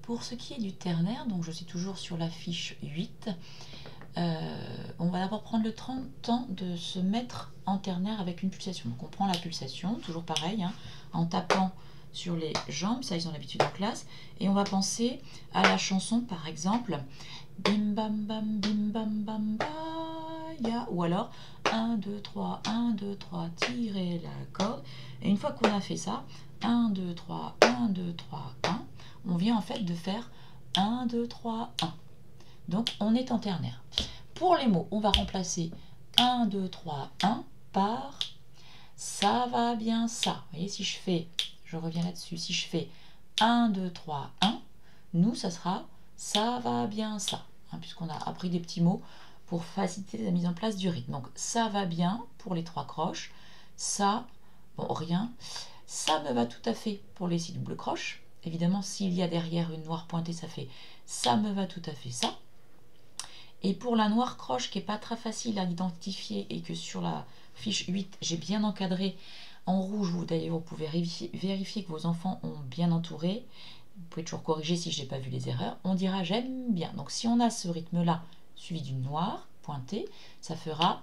Pour ce qui est du ternaire, donc je suis toujours sur la fiche 8, on va d'abord prendre le temps de se mettre en ternaire avec une pulsation. Donc on prend la pulsation, toujours pareil, hein, en tapant sur les jambes, ça ils ont l'habitude en classe, et on va penser à la chanson par exemple bim bam ba ya, ou alors 1, 2, 3, 1, 2, 3, tirer la corde, et une fois qu'on a fait ça, 1, 2, 3, 1, 2, 3, 1, on vient en fait de faire 1, 2, 3, 1. Donc on est en ternaire. Pour les mots, on va remplacer 1, 2, 3, 1 par ça va bien ça. Vous voyez, si je fais, je reviens là-dessus, si je fais 1, 2, 3, 1, nous, ça sera ça va bien ça, hein, puisqu'on a appris des petits mots pour faciliter la mise en place du rythme. Donc ça va bien pour les 3 croches, ça, bon, rien, ça me va tout à fait pour les 6 doubles croches. Évidemment, s'il y a derrière une noire pointée, ça fait ça me va tout à fait ça. Et pour la noire croche qui n'est pas très facile à identifier et que sur la fiche 8, j'ai bien encadré en rouge, d'ailleurs vous pouvez vérifier que vos enfants ont bien entouré. Vous pouvez toujours corriger si je n'ai pas vu les erreurs. On dira j'aime bien. Donc si on a ce rythme-là suivi d'une noire pointée, ça fera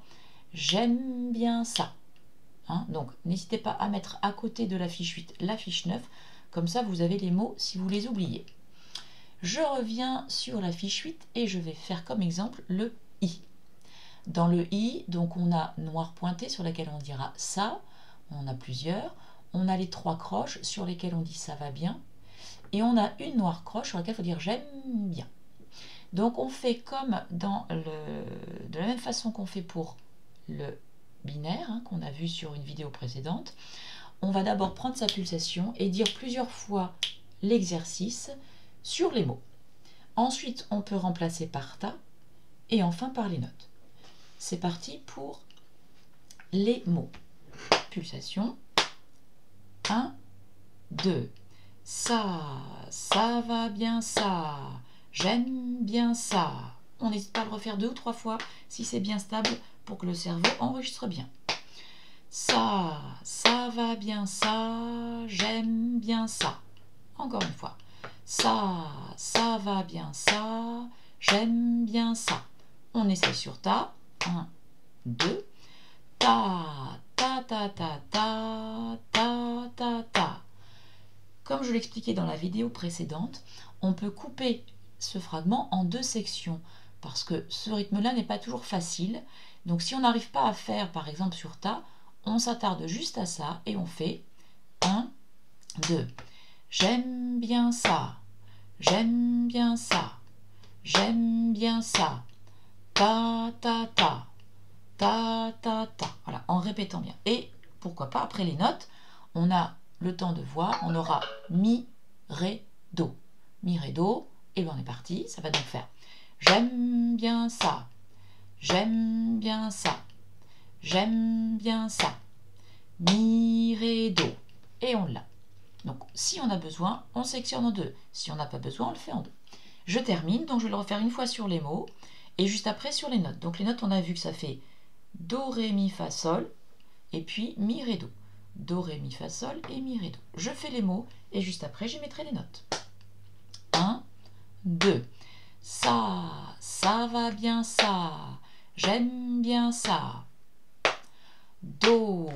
j'aime bien ça. Hein, donc n'hésitez pas à mettre à côté de la fiche 8 la fiche 9. Comme ça, vous avez les mots si vous les oubliez. Je reviens sur la fiche 8 et je vais faire comme exemple le I. Dans le I, donc on a noir pointé sur laquelle on dira ça. On a plusieurs. On a les 3 croches sur lesquelles on dit ça va bien. Et on a une noire croche sur laquelle il faut dire j'aime bien. Donc on fait comme de la même façon qu'on fait pour le binaire, hein, qu'on a vu sur une vidéo précédente. On va d'abord prendre sa pulsation et dire plusieurs fois l'exercice sur les mots. Ensuite, on peut remplacer par ta et enfin par les notes. C'est parti pour les mots. Pulsation. 1, 2. Ça va bien ça. J'aime bien ça. On n'hésite pas à le refaire 2 ou 3 fois si c'est bien stable pour que le cerveau enregistre bien. Ça va bien ça. J'aime bien ça. Encore une fois. Ça va bien ça. J'aime bien ça. On essaie sur ta. 1, 2. Ta. Comme je l'expliquais dans la vidéo précédente, on peut couper ce fragment en 2 sections parce que ce rythme-là n'est pas toujours facile. Donc si on n'arrive pas à faire par exemple sur ta, on s'attarde juste à ça et on fait 1, 2. J'aime bien ça. J'aime bien ça. J'aime bien ça. Ta. Voilà, en répétant bien. Et pourquoi pas, après les notes, on a le temps de voir, on aura mi, ré, do. Mi, ré, do, et bien on est parti. Ça va donc faire j'aime bien ça. J'aime bien ça. J'aime bien ça. Mi, ré, do. Et on l'a. Donc si on a besoin, on sectionne en 2. Si on n'a pas besoin, on le fait en 2. Je termine, donc je vais le refaire une fois sur les mots et juste après sur les notes. Donc les notes, on a vu que ça fait do, ré, mi, fa, sol et puis mi, ré, do. Do, ré, mi, fa, sol et mi, ré, do. Je fais les mots et juste après, j'y mettrai les notes. 1, 2. Ça va bien ça. J'aime bien ça. Do,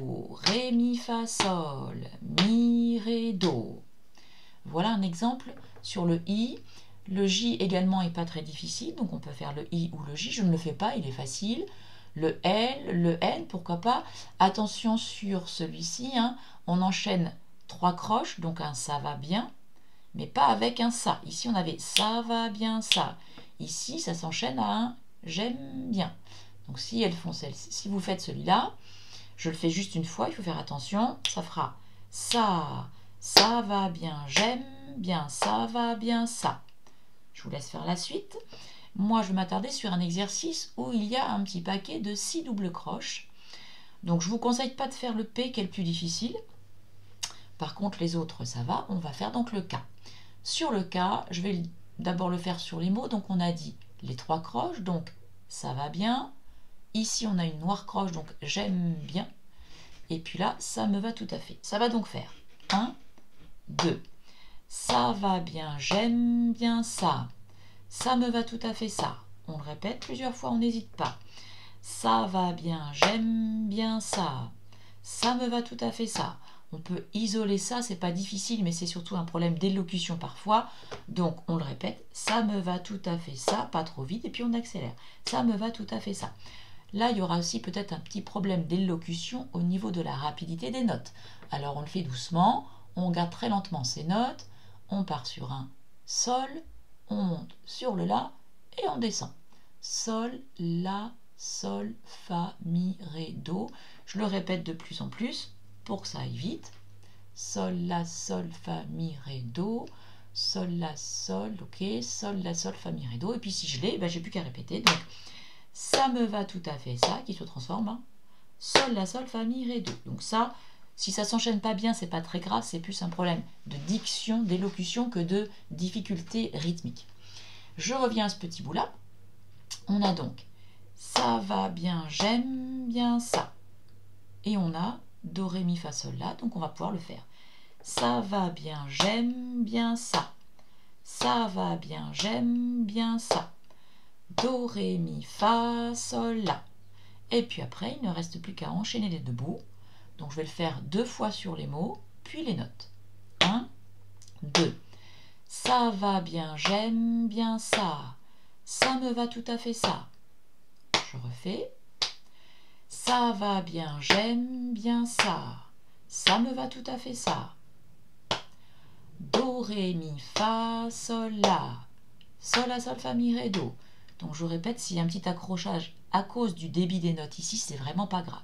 ré, mi, fa, sol, mi, ré, do. Voilà un exemple sur le I. Le J également n'est pas très difficile, donc on peut faire le I ou le J. Je ne le fais pas, il est facile. Le L, le N, pourquoi pas. Attention sur celui-ci, hein, on enchaîne 3 croches, donc un ça va bien, mais pas avec un ça. Ici, on avait ça va bien ça. Ici, ça s'enchaîne à un j'aime bien. Donc si vous faites celui-là, je le fais juste une fois, il faut faire attention, ça fera ça va bien, j'aime bien, ça va bien ça. Je vous laisse faire la suite. Moi, je vais m'attarder sur un exercice où il y a un petit paquet de 6 doubles croches. Donc, je ne vous conseille pas de faire le P qui est le plus difficile. Par contre, les autres, ça va. On va faire donc le K. Sur le K, je vais d'abord le faire sur les mots. Donc, on a dit les 3 croches. Donc, ça va bien. Ici, on a une noire croche. Donc, j'aime bien. Et puis là, ça me va tout à fait. Ça va donc faire 1, 2. Ça va bien, j'aime bien ça. Ça me va tout à fait ça. On le répète plusieurs fois, on n'hésite pas. Ça va bien, j'aime bien ça. Ça me va tout à fait ça. On peut isoler ça, c'est pas difficile, mais c'est surtout un problème d'élocution parfois. Donc on le répète, ça me va tout à fait ça, pas trop vite, et puis on accélère. Ça me va tout à fait ça. Là, il y aura aussi peut-être un petit problème d'élocution au niveau de la rapidité des notes. Alors on le fait doucement, on garde très lentement ces notes, on part sur un sol, on monte sur le la et on descend. Sol, la, sol, fa, mi, ré, do. Je le répète de plus en plus pour que ça aille vite. Sol, la, sol, fa, mi, ré, do. Sol, la, sol, ok. Sol, la, sol, fa, mi, ré, do. Et puis si je l'ai, ben, j'ai plus qu'à répéter. Donc, ça me va tout à fait ça, qui se transforme en sol, la, sol, fa, mi, ré, do. Donc ça, si ça s'enchaîne pas bien, c'est pas très grave, c'est plus un problème de diction, d'élocution que de difficulté rythmique. Je reviens à ce petit bout-là. On a donc ça va bien, j'aime bien ça. Et on a do, ré, mi, fa, sol, la, donc on va pouvoir le faire. Ça va bien, j'aime bien ça. Ça va bien, j'aime bien ça. Do, ré, mi, fa, sol, la. Et puis après, il ne reste plus qu'à enchaîner les deux bouts. Donc je vais le faire 2 fois sur les mots, puis les notes. 1, 2. Ça va bien, j'aime bien ça. Ça me va tout à fait ça. Je refais. Ça va bien, j'aime bien ça. Ça me va tout à fait ça. Do, ré, mi, fa, sol, la. Sol, la, sol, fa, mi, ré, do. Donc je répète, s'il y a un petit accrochage à cause du débit des notes ici, c'est vraiment pas grave.